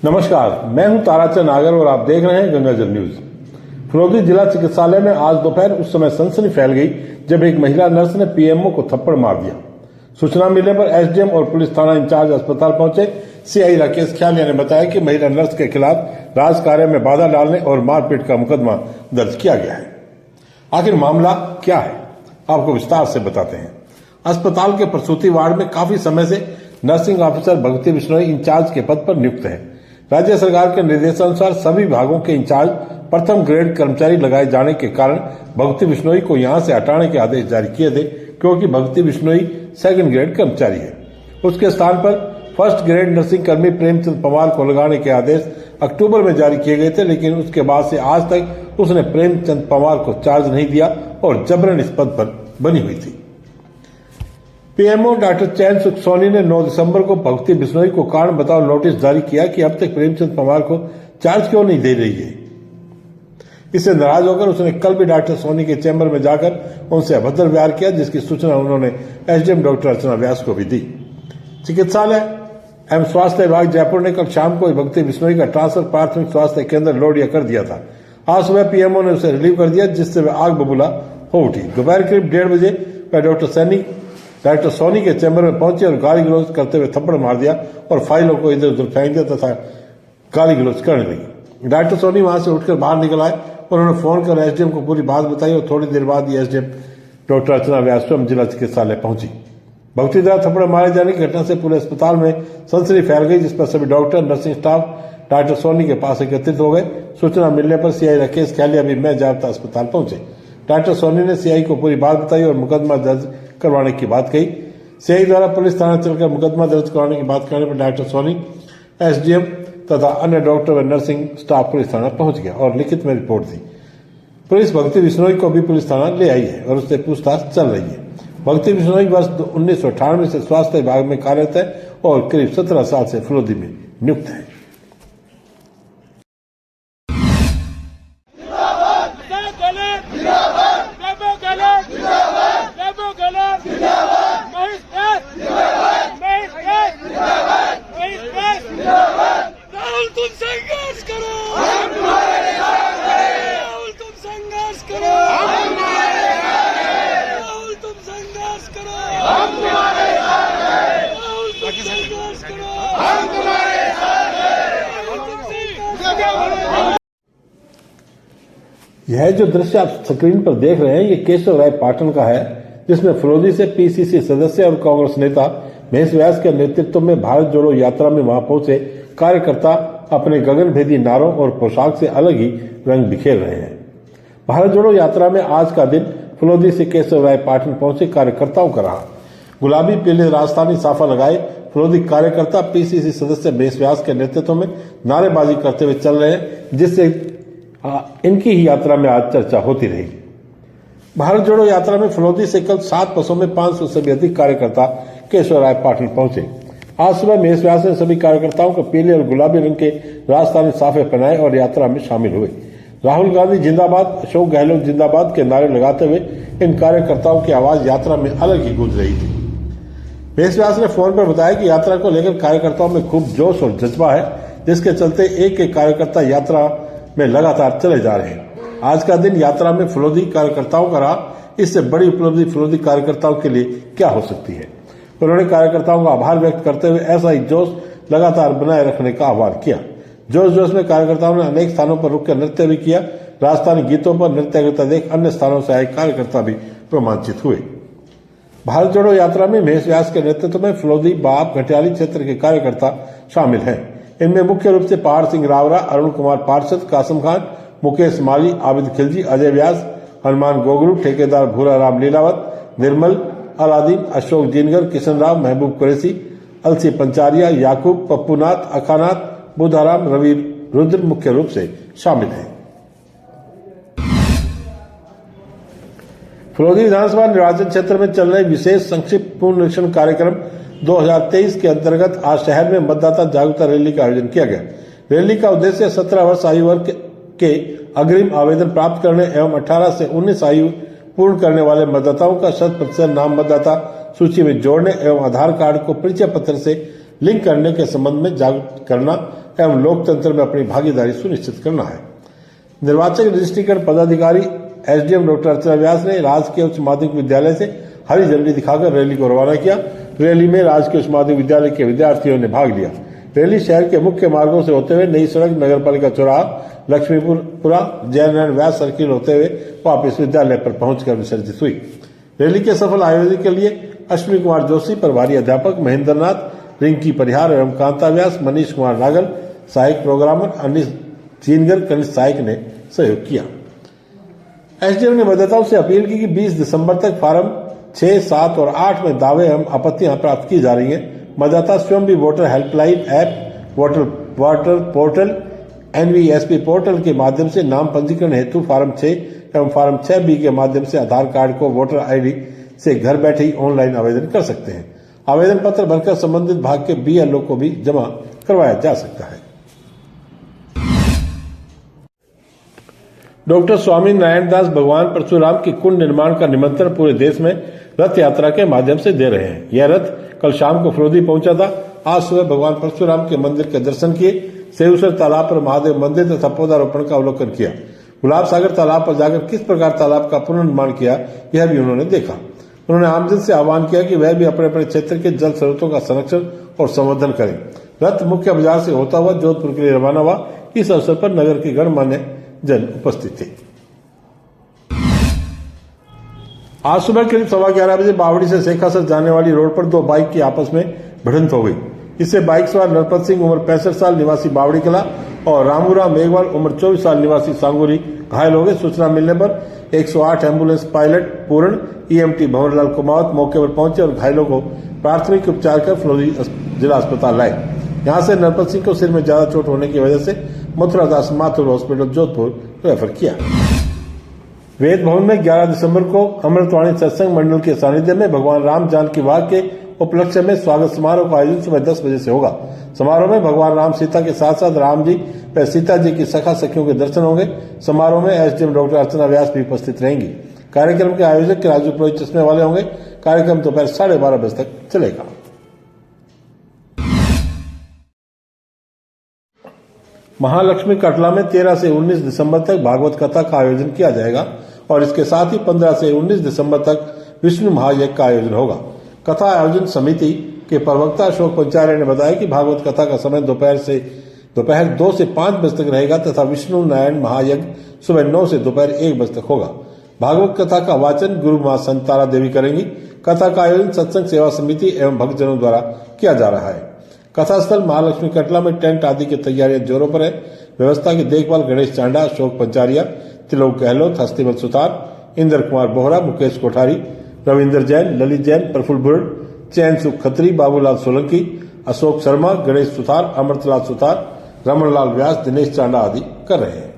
नमस्कार, मैं हूं ताराचंद नागर और आप देख रहे हैं गंगाजल न्यूज। फिरोदी जिला चिकित्सालय में आज दोपहर उस समय सनसनी फैल गई जब एक महिला नर्स ने पीएमओ को थप्पड़ मार दिया। सूचना मिलने पर एसडीएम और पुलिस थाना इंचार्ज अस्पताल पहुंचे सीआई राकेश ख्यालिया ने बताया कि महिला नर्स के खिलाफ राजकार्य में बाधा डालने और मारपीट का मुकदमा दर्ज किया गया है। आखिर मामला क्या है, आपको विस्तार से बताते हैं। अस्पताल के प्रसूति वार्ड में काफी समय से nursing officer Bhagwati Bishnoi in charge के पद पर नियुक्त है। राज्य सरकार के निर्देशानुसार सभी विभागों के इंचार्ज प्रथम ग्रेड कर्मचारी लगाए जाने के कारण भगवती बिश्नोई को यहां से हटाने के आदेश जारी किए थे, क्योंकि भगवती बिश्नोई सेकंड ग्रेड कर्मचारी है। उसके स्थान पर फर्स्ट ग्रेड नर्सिंग कर्मी प्रेमचंद पवार को लगाने के आदेश अक्टूबर में जारी किए गए थे, लेकिन उसके बाद से आज तक उसने प्रेमचंद पवार को चार्ज नहीं दिया और जबरन इस पद पर बनी हुई थी। पीएमओ डॉक्टर चैन सुख सोनी ने 9 दिसंबर को भगवती बिश्नोई को कारण बताओ नोटिस जारी किया कि अब तक प्रेमचंद पवार को चार्ज क्यों नहीं दे रही है। इससे नाराज होकर उसने कल भी डॉक्टर सोनी के चैम्बर में जाकर उनसे अभद्र व्यवहार किया, जिसकी सूचना उन्होंने एसडीएम डॉक्टर अर्चना व्यास को भी दी। चिकित्सालय एवं स्वास्थ्य विभाग जयपुर ने कल शाम को भगवती बिश्नोई का ट्रांसफर प्राथमिक स्वास्थ्य केंद्र लोडिया कर दिया था। आज सुबह पीएमओ ने उसे रिलीव कर दिया, जिससे वह आग बबूला हो उठी। दोपहर करीब 1:30 बजे वह डॉक्टर सोनी के चैम्बर में पहुंचे और गाली गलौज करते हुए थप्पड़ मार दिया और फाइलों को इधर उधर फेंक दिया तथा गाली गलौज करने लगी। डॉक्टर सोनी वहां से उठकर बाहर निकल आए। उन्होंने फोन कर एसडीएम को पूरी बात बताई और थोड़ी देर बाद ही एसडीएम डॉक्टर अर्चना व्यास स्वयं जिला चिकित्सालय पहुंची। भगवती द्वारा थप्पड़ मारे जाने की घटना से पूरे अस्पताल में सनसनी फैल गई, जिस पर सभी doctor, nursing staff doctor Soni के पास एकत्रित हो गए। सूचना मिलने पर सीआई राकेश ख्यालिया भी मैं जाब्ता अस्पताल पहुंचे। डॉक्टर सोनी ने सीआई को पूरी बात बताई और मुकदमा दर्ज करवाने की बात कही। सीआई द्वारा पुलिस थाना चलकर मुकदमा दर्ज करवाने की बात करने पर डॉक्टर सोनी, एसडीएम तथा अन्य डॉक्टर व नर्सिंग स्टाफ पुलिस थाना पहुंच गया और लिखित में रिपोर्ट दी। पुलिस भगवती बिश्नोई को भी पुलिस थाना ले आई है और उससे पूछताछ चल रही है। भगवती बिश्नोई वर्ष 1998 से स्वास्थ्य विभाग में कार्यरत है और करीब 17 साल से फिरोदी में नियुक्त है। राहुल तुम संघर्ष करो, हम तुम्हारे साथ हैं। राहुल तुम संघर्ष करो, हम तुम्हारे साथ हैं। राहुल तुम संघर्ष करो, हम तुम्हारे साथ हैं। राहुल तुम संघर्ष करो, हम तुम्हारे साथ हैं। राहुल तुम संघर्ष करो। यह जो दृश्य आप स्क्रीन पर देख रहे हैं, ये केशव राय पाटन का है, जिसमें फिरोदी से पीसीसी सदस्य और कांग्रेस नेता महेश व्यास के नेतृत्व में भारत जोड़ो यात्रा में वहां पहुंचे कार्यकर्ता अपने गगनभेदी नारों और पोशाक से अलग ही रंग बिखेर रहे हैं। भारत जोड़ो यात्रा में आज का दिन फिरोदी से केशव राय पाटन पहुंचे कार्यकर्ताओं का रहा। गुलाबी पीले राजस्थानी साफा लगाए फिरोदी कार्यकर्ता पीसीसी सदस्य महेश व्यास के नेतृत्व में नारेबाजी करते हुए चल रहे हैं, जिससे इनकी ही यात्रा में आज चर्चा होती रही। भारत जोड़ो यात्रा में फिरोदी से कल 7 बसों में 500 से भी अधिक कार्यकर्ता केशव राय पाटन पहुंचे। आज सुबह महेश व्यास ने सभी कार्यकर्ताओं को पीले और गुलाबी रंग के राजस्थानी साफे पहनाए और यात्रा में शामिल हुए। राहुल गांधी जिंदाबाद, अशोक गहलोत जिंदाबाद के नारे लगाते हुए इन कार्यकर्ताओं की आवाज यात्रा में अलग ही गूंज रही थी। महेश व्यास ने फोन पर बताया कि यात्रा को लेकर कार्यकर्ताओं में खूब जोश और जज्बा है, जिसके चलते एक एक कार्यकर्ता यात्रा में लगातार चले जा रहे हैं। आज का दिन यात्रा में फिरोदी कार्यकर्ताओं का रहा। इससे बड़ी उपलब्धि फिरोदी कार्यकर्ताओं के लिए क्या हो सकती है। उन्होंने कार्यकर्ताओं का आभार व्यक्त करते हुए ऐसा ही जोश लगातार बनाए रखने का आह्वान किया। जोश में कार्यकर्ताओं ने अनेक स्थानों पर रुककर नृत्य भी किया। राजस्थानी गीतों पर नृत्य करता देख अन्य स्थानों से आए कार्यकर्ता भी रोमांचित हुए। भारत जोड़ो यात्रा में महेश व्यास के नेतृत्व में फिरोदी, बाप, घटियाली क्षेत्र के कार्यकर्ता शामिल हैं। इनमें मुख्य रूप से पहाड़ सिंह रावरा, अरुण कुमार पार्षद, कासम खान, मुकेश माली, आबिद खिलजी, अजय व्यास, हनुमान गोगरू, ठेकेदार भूरा राम लीलावत, निर्मल, अलादीन, अशोक जिनगर, किशन राव, महबूब कुरैशी, अलसी पंचारिया, याकूब, पप्पूनाथ, अखानाथ, बुधाराम, रवि रुद्र मुख्य रूप से शामिल हैं। फिरोदी विधानसभा निर्वाचन क्षेत्र में चल रहे विशेष संक्षिप्त पुनरीक्षण कार्यक्रम 2023 के अंतर्गत आज शहर में मतदाता जागरूकता रैली का आयोजन किया गया। रैली का उद्देश्य 17 वर्ष आयु वर्ग के अग्रिम आवेदन प्राप्त करने एवं 18 से 19 आयु पूर्ण करने वाले मतदाताओं का 100% नाम मतदाता सूची में जोड़ने एवं आधार कार्ड को परिचय पत्र से लिंक करने के संबंध में जागरूक करना एवं लोकतंत्र में अपनी भागीदारी सुनिश्चित करना है। निर्वाचन रजिस्ट्रीकरण पदाधिकारी एसडीएम डॉक्टर अर्चना व्यास ने राजकीय उच्च माध्यमिक विद्यालय से हरी झंडी दिखाकर रैली को रवाना किया। रैली में राजकीय उच्च माध्यमिक विद्यालय के विद्यार्थियों ने भाग लिया। रैली शहर के मुख्य मार्गों से होते हुए नई सड़क, नगरपालिका चौराहा, लक्ष्मीपुरा, जयनारायण व्यास सर्किल होते हुए वापस विद्यालय पर पहुंचकर विसर्जित हुई। रैली के सफल आयोजन के लिए अश्विनी कुमार जोशी, प्रभारी अध्यापक महेंद्र नाथ, रिंकी परिहार एवं कांता व्यास, मनीष कुमार नागल, सहायक प्रोग्रामर अनिश जीनगर, कनिष्ठ सहायक ने सहयोग किया। एसडीएम ने मतदाताओं से अपील की कि 20 दिसंबर तक फार्म 6, 7 और 8 में दावे एवं आपत्तियां प्राप्त की जा रही हैं। मतदाता स्वयं भी voter helpline app, voter portal, NVSP portal के माध्यम से नाम पंजीकरण हेतु फार्म 6 एवं फार्म 6B के माध्यम से आधार कार्ड को वोटर आईडी से घर बैठे ही ऑनलाइन आवेदन कर सकते हैं। आवेदन पत्र भरकर संबंधित भाग के बीएलओ को भी जमा करवाया जा सकता है। डॉक्टर स्वामी नारायण दास भगवान परशुराम की कुंड निर्माण का निमंत्रण पूरे देश में रथ यात्रा के माध्यम से दे रहे हैं। यह रथ कल शाम को फिरोदी पहुंचा था। आज सुबह भगवान परशुराम के मंदिर के दर्शन किए, सेवसर तालाब पर महादेव मंदिर तथा पौधारोपण का अवलोकन किया। गुलाब सागर तालाब पर जाकर किस प्रकार तालाब का पुनर्निर्माण किया, यह भी उन्होंने देखा। उन्होंने आमजन से आह्वान किया कि वह भी अपने अपने क्षेत्र के जल स्रोतों का संरक्षण और संवर्धन करें। रथ मुख्य बाजार से होता हुआ जोधपुर के लिए रवाना हुआ। इस अवसर पर नगर के गणमान्य जन उपस्थित थे। आज सुबह करीब 11:15 बजे बावड़ी से शेखासर जाने वाली रोड पर दो बाइक की आपस में भिड़ंत हो गई। इससे बाइक सवार नरपत सिंह उम्र 65 साल निवासी बावड़ी कला और रामूराम मेघवाल उम्र 24 साल निवासी सांगुरी घायल हो गए। सूचना मिलने पर 108 एम्बुलेंस पायलट पूर्ण, ईएमटी भंवरलाल कुमावत मौके पर पहुंचे और घायलों को प्राथमिक उपचार कर फिरोजी जिला अस्पताल लाए। यहां से नरपत सिंह को सिर में ज्यादा चोट होने की वजह से मथुरा दास माथुर हॉस्पिटल जोधपुर रेफर किया। वेद भवन में 11 दिसंबर को अमृतवाणी सत्संग मंडल के सानिध्य में भगवान राम जानकी वार के उपलक्ष्य में स्वागत समारोह का आयोजन सुबह 10 बजे से होगा। समारोह में भगवान राम सीता के साथ साथ राम जी व सीता जी की सखा सखियों के दर्शन होंगे। समारोह में एसडीएम डॉक्टर अर्चना व्यास भी उपस्थित रहेंगी। कार्यक्रम के आयोजक के राजू पुरोहित चश्मे वाले होंगे। कार्यक्रम दोपहर 12:30 बजे तक चलेगा। महालक्ष्मी कटला में 13 से 19 दिसंबर तक भागवत कथा का आयोजन किया जाएगा और इसके साथ ही 15 से 19 दिसंबर तक विष्णु महायज्ञ का आयोजन होगा। कथा आयोजन समिति के प्रवक्ता अशोक पंचार्य ने बताया कि भागवत कथा का समय दोपहर 2 से 5 बजे तक रहेगा तथा विष्णु नारायण महायज्ञ सुबह 9 से दोपहर 1 बजे तक होगा। भागवत कथा का वाचन गुरु मां संत तारा देवी करेंगी। कथा का आयोजन सत्संग सेवा समिति एवं भक्तजनों द्वारा किया जा रहा है। कथा स्थल महालक्ष्मी कटला में टेंट आदि की तैयारियां जोरों पर है। व्यवस्था की देखभाल गणेश चांडा, अशोक पंचारिया, त्रिलोक गहलोत, हस्तिमल सुतार, इंद्र कुमार बोहरा, मुकेश कोठारी, रविंद्र जैन, ललित जैन, प्रफुल्ल बुर्ड, चैन सुख खत्री, बाबूलाल सोलंकी, अशोक शर्मा, गणेश सुतार, अमृतलाल सुतार, रमनलाल व्यास, दिनेश चांडा आदि कर रहे हैं।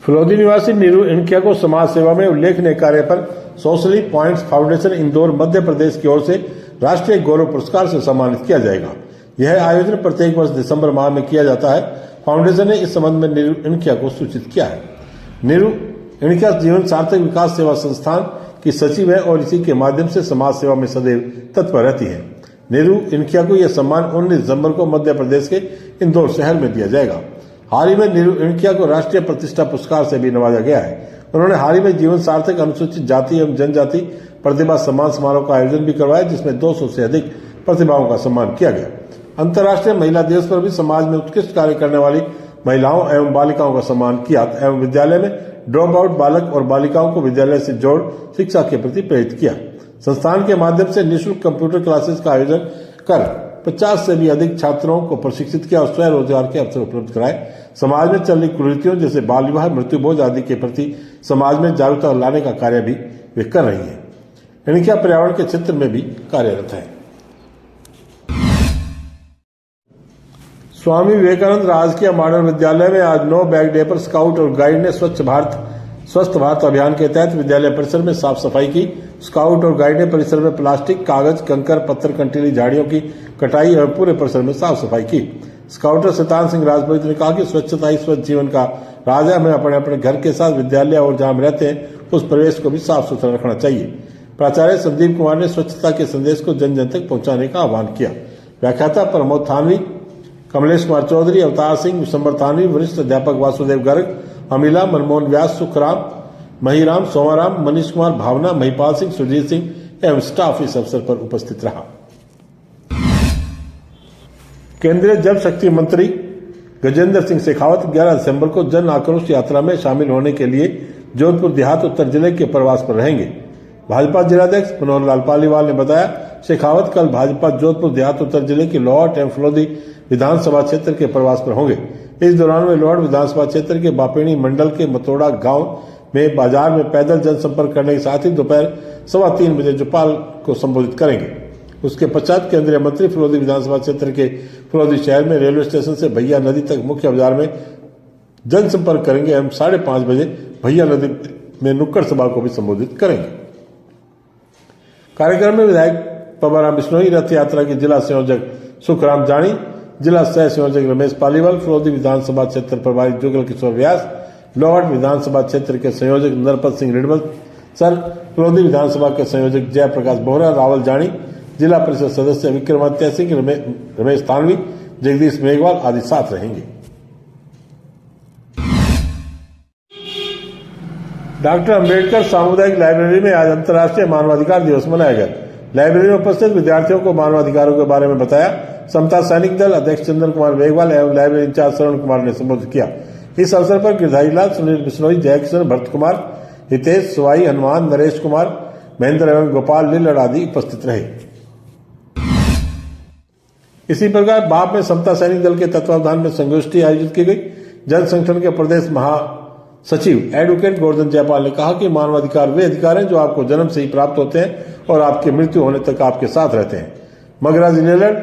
फिरोदी निवासी नीरू इनकिया को समाज सेवा में उल्लेखनीय कार्य पर socially points foundation Indore Madhya Pradesh की ओर से राष्ट्रीय गौरव पुरस्कार से सम्मानित किया जाएगा। यह आयोजन प्रत्येक वर्ष दिसंबर माह में किया जाता है। फाउंडेशन ने इस संबंध में नीरू इनकिया को सूचित किया है। नीरू इनकिया जीवन सार्थक विकास सेवा संस्थान की सचिव है और इसी के माध्यम से समाज सेवा में सदैव तत्पर रहती है। नीरू इनकिया को यह सम्मान 19 दिसंबर को मध्य प्रदेश के इंदौर शहर में दिया जाएगा। हाल ही में नीरू इनकिया को राष्ट्रीय प्रतिष्ठा पुरस्कार से भी नवाजा गया है। उन्होंने हाल ही में जीवन सार्थक अनुसूचित जाति एवं जनजाति प्रतिभा सम्मान समारोह का आयोजन भी करवाया, जिसमें 200 से अधिक प्रतिभाओं का सम्मान किया गया। अंतर्राष्ट्रीय महिला दिवस पर भी समाज में उत्कृष्ट कार्य करने वाली महिलाओं एवं बालिकाओं का सम्मान किया एवं विद्यालय में ड्रॉप आउट बालक और बालिकाओं को विद्यालय से जोड़ शिक्षा के प्रति प्रेरित किया। संस्थान के माध्यम से निःशुल्क कंप्यूटर क्लासेस का आयोजन कर 50 से भी अधिक छात्रों को प्रशिक्षित किया और स्वयं रोजगार के अवसर उपलब्ध कराए। समाज में चल रही कुरीतियों जैसे बाल विवाह, मृत्युभोज आदि के प्रति समाज में जागरूकता लाने का कार्य भी वे कर रही है। इनके पर्यावरण के क्षेत्र में भी कार्यरत है। स्वामी विवेकानंद राजकीय मॉडल विद्यालय में आज नो बैग डे पर स्काउट और गाइड ने स्वस्थ भारत अभियान के तहत विद्यालय परिसर में साफ सफाई की। स्काउट और गाइड ने परिसर में प्लास्टिक, कागज, कंकर, पत्थर, कंटीली झाड़ियों की कटाई एवं पूरे परिसर में साफ सफाई की। स्काउटर शैतान सिंह राजपुरोहित ने कहा कि स्वच्छता ही स्वच्छ जीवन का राज है। हमें अपने अपने घर के साथ विद्यालय और जहां हम रहते हैं उस परिवेश को भी साफ सुथरा रखना चाहिए। प्राचार्य संदीप कुमार ने स्वच्छता के संदेश को जन जन तक पहुंचाने का आह्वान किया। व्याख्याता प्रमोद थानवी, कमलेश कुमार चौधरी, अवतार सिंह, विशंबर थानवी, वरिष्ठ अध्यापक वासुदेव गर्ग, अमिला, मनमोहन व्यास, सुखराम, महीराम, सोमाराम, मनीष कुमार, भावना, महिपाल सिंह, सुरजीत सिंह एवं स्टाफ इस अवसर पर उपस्थित रहा। केंद्रीय जल शक्ति मंत्री गजेंद्र सिंह शेखावत 11 दिसंबर को जन आक्रोश यात्रा में शामिल होने के लिए जोधपुर देहात उत्तर जिले के प्रवास पर रहेंगे। भाजपा जिलाध्यक्ष मनोहर लाल पालीवाल ने बताया, शेखावत कल भाजपा जोधपुर देहात उत्तर जिले की लोहाट एवं फलोदी विधानसभा क्षेत्र के प्रवास पर होंगे। इस दौरान वे लोहाट विधानसभा क्षेत्र के बापेणी मंडल के मतोड़ा गांव में बाजार में पैदल जनसंपर्क करने के साथ ही दोपहर 3:15 बजे जुपाल को संबोधित करेंगे। उसके पश्चात केंद्रीय मंत्री फलोदी विधानसभा क्षेत्र के फलोदी शहर में रेलवे स्टेशन से भैया नदी तक मुख्य बाजार में जनसंपर्क करेंगे एवं 5:30 बजे भैया नदी में नुक्कड़ सभा को भी संबोधित करेंगे। कार्यक्रम में विधायक पबाराम बिश्नोई, रथ यात्रा के जिला संयोजक सुखराम जानी, जिला सह संयोजक रमेश पालीवाल, फलोदी विधानसभा क्षेत्र प्रभारी जुगल किशोर व्यास, लोहाट विधानसभा क्षेत्र के संयोजक नरपत सिंह रिडमल सर, फलोदी विधानसभा के संयोजक जयप्रकाश बोहरा, रावल जानी, जिला परिषद सदस्य विक्रमादित्य सिंह, रमेश थानवी, जगदीश मेघवाल आदि साथ रहेंगे। डॉक्टर अंबेडकर सामुदायिक लाइब्रेरी में आज अंतर्राष्ट्रीय मानवाधिकार दिवस मनाया गया। लाइब्रेरी में उपस्थित विद्यार्थियों को मानवाधिकारों के बारे में बताया। समता सैनिक दल अध्यक्ष चंदन कुमार मेघवाल एवं लाइब्रेरी इंचार्ज श्रवण कुमार ने संबोधित किया। इस अवसर पर गिरधारी लाल, सुनील बिश्नोई, जयकिशन, भरत कुमार, हितेश, सुवाई, हनुमान, नरेश कुमार, महेंद्र एवं गोपाल लीलड़ आदि उपस्थित रहे। इसी प्रकार बाप में समता सैनिक दल के तत्वावधान में संगोष्ठी आयोजित की गई। जन संगठन के प्रदेश महासचिव एडवोकेट गोवर्धन जयपाल ने कहा कि मानवाधिकार वे अधिकार हैं जो आपको जन्म से ही प्राप्त होते हैं और आपकी मृत्यु होने तक आपके साथ रहते हैं। मगरा जिलेलड़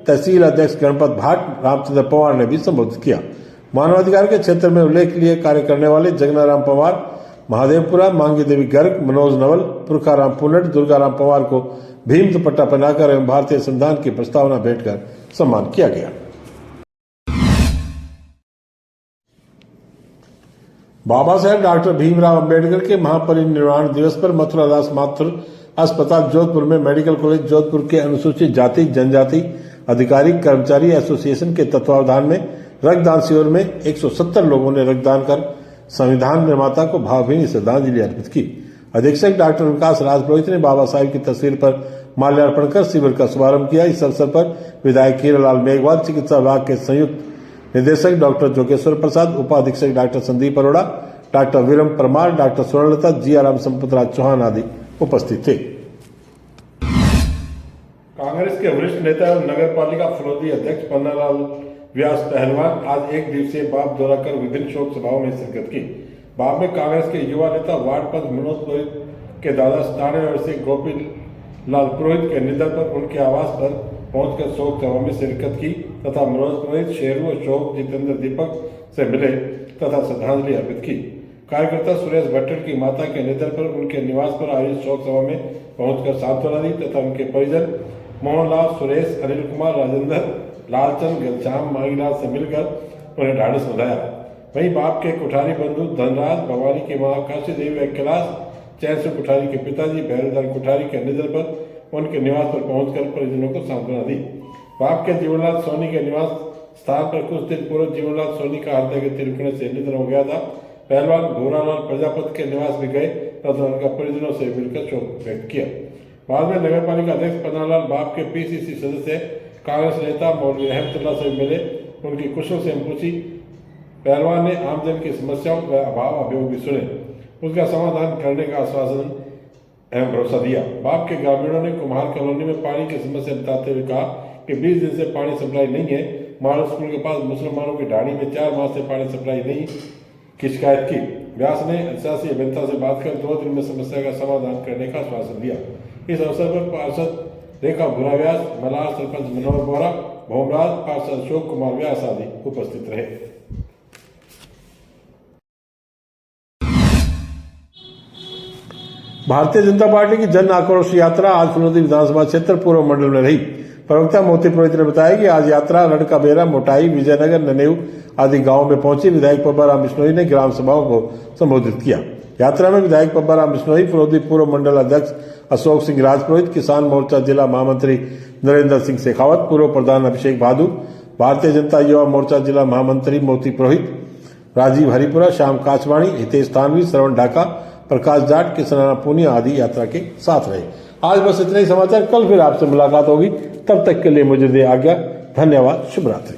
तहसील अध्यक्ष गणपत भाट, रामचंद्र पवार ने भी संबोधित किया। मानवाधिकार के क्षेत्र में उल्लेखनीय कार्य करने वाले जगनाराम पवार, महादेवपुरा, मांगी देवी गर्ग, मनोज नवल, पुरखाराम पुनट, दुर्गाराम पवार को भीम दुपट्टा पहनाकर एवं भारतीय संविधान की प्रस्तावना भेंट कर सम्मान किया गया। बाबा साहेब डॉक्टर भीमराव अंबेडकर के महापरिनिर्वाण दिवस पर मथुरा दास माथुर अस्पताल जोधपुर में मेडिकल कॉलेज जोधपुर के अनुसूचित जाति जनजाति अधिकारी कर्मचारी एसोसिएशन के तत्वावधान में रक्तदान शिविर में 170 लोगों ने रक्तदान कर संविधान निर्माता को भावभीनी श्रद्धांजलि अर्पित की। अधीक्षक डॉक्टर विकास राज पुरोहित ने बाबा साहेब की तस्वीर पर माल्यार्पण कर शिविर का शुभारंभ किया। इस अवसर पर विधायक हीरालाल मेघवाल, चिकित्सा विभाग के संयुक्त निदेशक डॉक्टर जोगेश्वर प्रसाद, उपाधीक्षक doctor Sandeep Arora, doctor Viram Parmar, doctor Swarnlata, Jiyaram Sampatraj Chauhan आदि उपस्थित थे। कांग्रेस के वरिष्ठ नेता एवं नगर पालिका फलोदी अध्यक्ष पन्नालाल व्यास पहलवान आज एक दिवसीय बाप दौरा कर विभिन्न शोक सभाओं में शिरकत की। बाद में कांग्रेस के युवा नेता वार्ड पंच मनोज पुरोहित के दादा 97 वर्षीय गोपी लाल पुरोहित के निधन पर उनके आवास पर पहुंचकर शोक सभा में शिरकत की तथा मनोज पुरोहित, शेरू, अशोक, जितेंद्र, दीपक से मिले तथा श्रद्धांजलि अर्पित की। कार्यकर्ता सुरेश भट्टर की माता के निधन पर उनके निवास पर आयोजित शोक सभा में पहुंचकर सांत्वना दी तथा उनके परिजन मोहनलाल, सुरेश, अनिल कुमार, राजेंद्र, लालचंद, घनश्याम, मांगीलाल से मिलकर उन्हें ढाढ़स बंधाया। वहीं बाप के कुठारी बंधु धनराज, भवानी की मां काशी देवी, कैलाश चैन सिंह कुठारी के पिताजी भैरवदान कुठारी के निधन पर उनके निवास पर पहुंचकर परिजनों को सांत्वना दी। बाप के जीवनलाल सोनी के निवास स्थान पर कुछ दिन पूर्व जीवनलाल सोनी का हृदय गति रुकने से निधन हो गया था। पहलवान भूरालाल प्रजापति के निवास में गए तथा उनका परिजनों से मिलकर शोक व्यक्त किया। बाद में नगर पालिका अध्यक्ष पन्नालाल बाप के पीसीसी सदस्य कांग्रेस नेता मौलवी रहमतुल्लाह से मिले, उनकी कुशल से पूछी। पहलवान ने आमजन की समस्याओं व अभाव अभियोग भी सुने, उसका समाधान करने का आश्वासन एवं भरोसा दिया। बाप के ग्रामीणों ने कुम्हार कॉलोनी में पानी की समस्या बताते हुए कहा कि 20 दिन से पानी सप्लाई नहीं है। मॉडल स्कूल के पास मुसलमानों की ढाणी में 4 माह से पानी सप्लाई नहीं की शिकायत की। व्यास ने अधिशासी अभियंता से बात कर 2 दिन में समस्या का समाधान करने का आश्वासन दिया। इस अवसर पर पार्षद रेखा भूरा व्यास, मलार सरपंच मनोहर बोहरा, भोमराज, पार्षद अशोक कुमार व्यास आदि उपस्थित रहे। भारतीय जनता पार्टी की जन आक्रोश यात्रा आज फलोदी विधानसभा क्षेत्र पूर्व मंडल में रही। प्रवक्ता मोती पुरोहित ने बताया कि आज यात्रा लड़का बेरा, मोटाई, विजयनगर, ननेऊ आदि गांवों में पहुंची। विधायक पबाराम बिश्नोई ने ग्राम सभाओं को संबोधित किया। यात्रा में विधायक पब्बाराम बिश्नोई, फिरौदी पूर्व मंडल अध्यक्ष अशोक सिंह राजपुरोहित, किसान मोर्चा जिला महामंत्री नरेंद्र सिंह शेखावत, पूर्व प्रधान अभिषेक भादु, भारतीय जनता युवा मोर्चा जिला महामंत्री मोती पुरोहित, राजीव हरिपुरा, श्याम काचवाणी, हितेश थानवी, श्रवण ढाका, प्रकाश जाट, किशनाना पूनिया आदि यात्रा के साथ रहे। आज बस इतने ही समाचार। कल फिर आपसे मुलाकात होगी, तब तक के लिए मुझे दे आज्ञा। धन्यवाद। शुभ रात्रि।